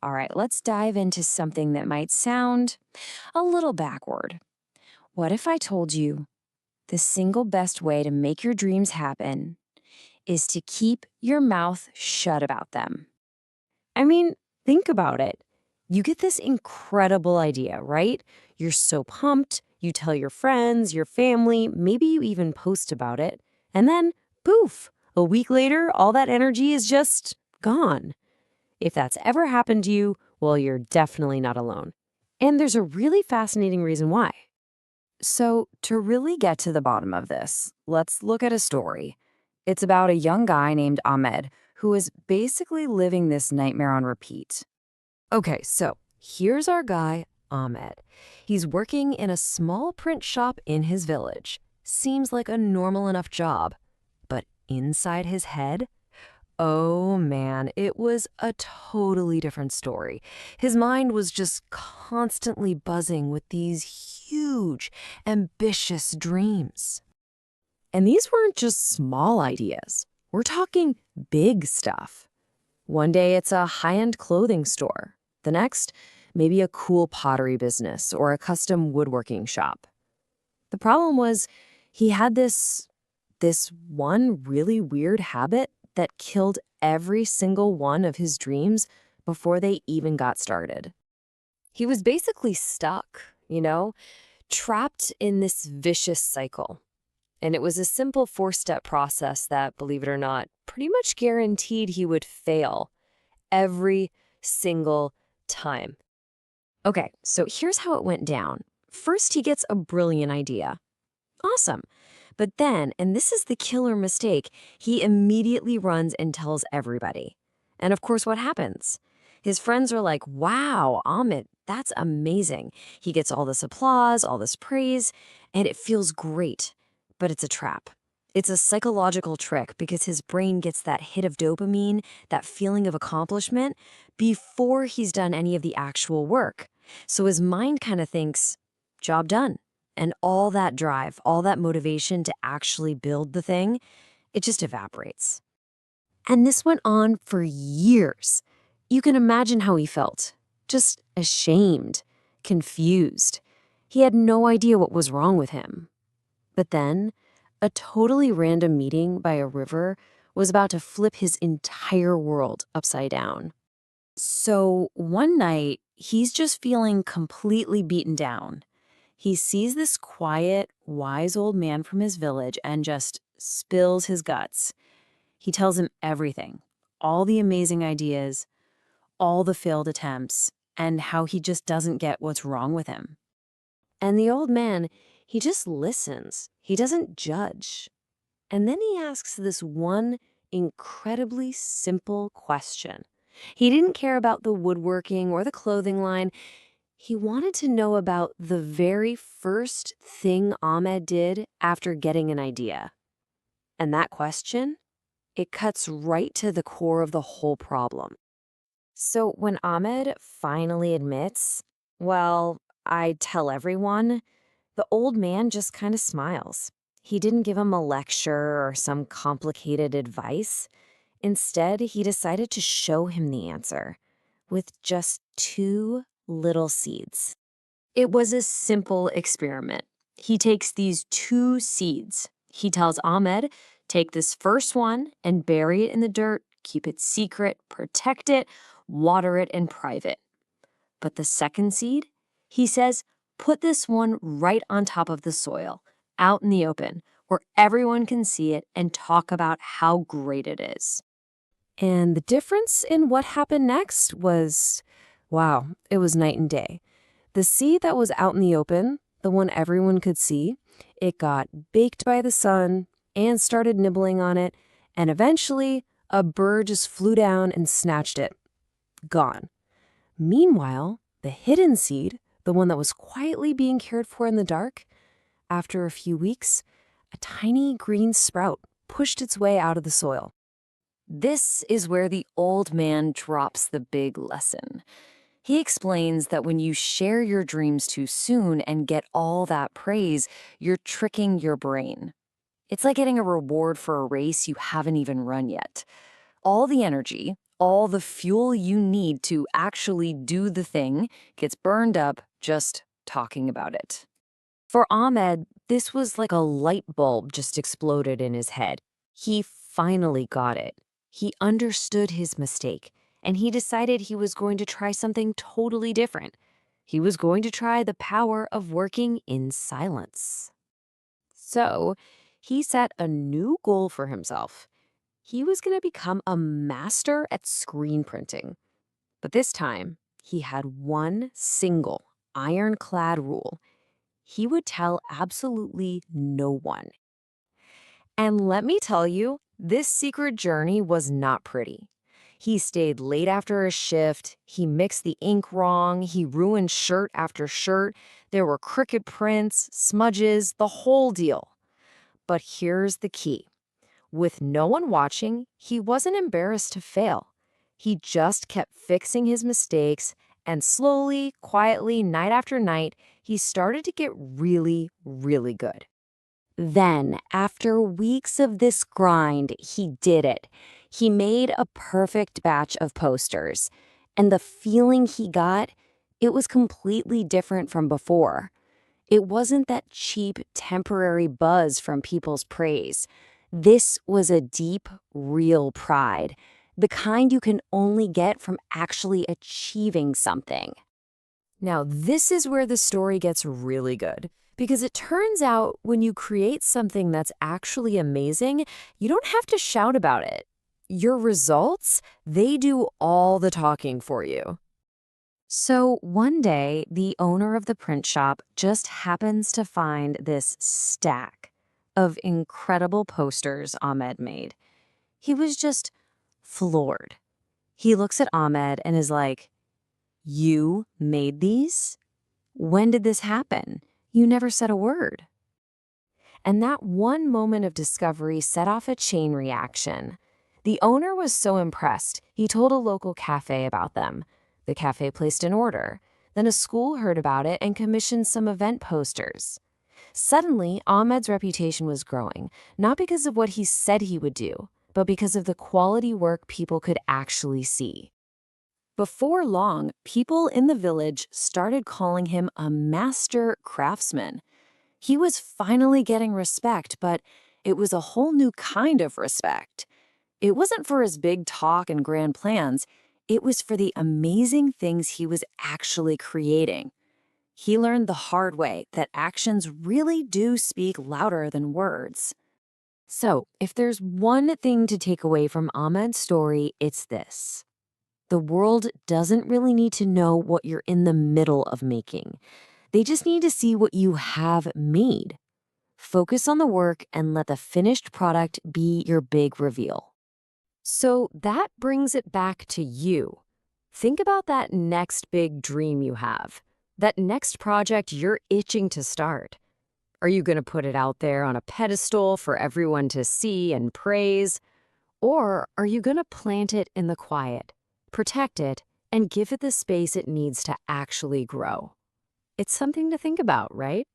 All right, let's dive into something that might sound a little backward. What if I told you the single best way to make your dreams happen is to keep your mouth shut about them? I mean, think about it. You get this incredible idea, right? You're so pumped. You tell your friends, your family, maybe you even post about it. And then, poof, a week later, all that energy is just gone. If that's ever happened to you, well, you're definitely not alone. And there's a really fascinating reason why. So, to really get to the bottom of this, let's look at a story. It's about a young guy named Ahmed who is basically living this nightmare on repeat. Okay, so here's our guy, Ahmed. He's working in a small print shop in his village. Seems like a normal enough job. But inside his head, oh man, it was a totally different story. His mind was just constantly buzzing with these huge, ambitious dreams. And these weren't just small ideas. We're talking big stuff. One day it's a high-end clothing store. The next, maybe a cool pottery business or a custom woodworking shop. The problem was he had this one really weird habit that killed every single one of his dreams before they even got started. He was basically stuck, trapped in this vicious cycle. And it was a simple four-step process that, believe it or not, pretty much guaranteed he would fail every single time. Okay, so here's how it went down. First, he gets a brilliant idea. Awesome. But then, and this is the killer mistake, he immediately runs and tells everybody. And of course, what happens? His friends are like, wow, Amit, that's amazing. He gets all this applause, all this praise, and it feels great. But it's a trap. It's a psychological trick because his brain gets that hit of dopamine, that feeling of accomplishment, before he's done any of the actual work. So his mind kind of thinks, job done. And all that drive, all that motivation to actually build the thing, it just evaporates. And this went on for years. You can imagine how he felt. Just ashamed, confused. He had no idea what was wrong with him. But then, a totally random meeting by a river was about to flip his entire world upside down. So one night, he's just feeling completely beaten down. He sees this quiet, wise old man from his village and just spills his guts. He tells him everything, all the amazing ideas, all the failed attempts, and how he just doesn't get what's wrong with him. And the old man, he just listens. He doesn't judge. And then he asks this one incredibly simple question. He didn't care about the woodworking or the clothing line. He wanted to know about the very first thing Ahmed did after getting an idea. And that question, it cuts right to the core of the whole problem. So when Ahmed finally admits, well, I tell everyone, the old man just kind of smiles. He didn't give him a lecture or some complicated advice. Instead, he decided to show him the answer with just two little seeds. It was a simple experiment. He takes these two seeds. He tells Ahmed, take this first one and bury it in the dirt, keep it secret, protect it, water it in private. But the second seed, he says, put this one right on top of the soil, out in the open, where everyone can see it and talk about how great it is. And the difference in what happened next was, wow, it was night and day. The seed that was out in the open, the one everyone could see, it got baked by the sun and started nibbling on it, and eventually a bird just flew down and snatched it. Gone. Meanwhile, the hidden seed, the one that was quietly being cared for in the dark, after a few weeks, a tiny green sprout pushed its way out of the soil. This is where the old man drops the big lesson. He explains that when you share your dreams too soon and get all that praise, you're tricking your brain. It's like getting a reward for a race you haven't even run yet. All the energy, all the fuel you need to actually do the thing gets burned up just talking about it. For Ahmed, this was like a light bulb just exploded in his head. He finally got it. He understood his mistake, and he decided he was going to try something totally different. He was going to try the power of working in silence. So, he set a new goal for himself. He was going to become a master at screen printing. But this time, he had one single ironclad rule. He would tell absolutely no one. And let me tell you, this secret journey was not pretty. He stayed late after his shift, he mixed the ink wrong, he ruined shirt after shirt, there were crooked prints, smudges, the whole deal. But here's the key. With no one watching, he wasn't embarrassed to fail. He just kept fixing his mistakes, and slowly, quietly, night after night, he started to get really, really good. Then, after weeks of this grind, he did it. He made a perfect batch of posters. And the feeling he got, it was completely different from before. It wasn't that cheap, temporary buzz from people's praise. This was a deep, real pride, the kind you can only get from actually achieving something. Now, this is where the story gets really good, because it turns out when you create something that's actually amazing, you don't have to shout about it. Your results, they do all the talking for you. So one day, the owner of the print shop just happens to find this stack of incredible posters Ahmed made. He was just floored. He looks at Ahmed and is like, "You made these? When did this happen? You never said a word." And that one moment of discovery set off a chain reaction. The owner was so impressed, he told a local cafe about them. The cafe placed an order. Then a school heard about it and commissioned some event posters. Suddenly, Ahmed's reputation was growing, not because of what he said he would do, but because of the quality work people could actually see. Before long, people in the village started calling him a master craftsman. He was finally getting respect, but it was a whole new kind of respect. It wasn't for his big talk and grand plans. It was for the amazing things he was actually creating. He learned the hard way that actions really do speak louder than words. So, if there's one thing to take away from Ahmed's story, it's this. The world doesn't really need to know what you're in the middle of making. They just need to see what you have made. Focus on the work and let the finished product be your big reveal. So that brings it back to you. Think about that next big dream you have, that next project you're itching to start. Are you going to put it out there on a pedestal for everyone to see and praise? Or are you going to plant it in the quiet, protect it, and give it the space it needs to actually grow? It's something to think about, right?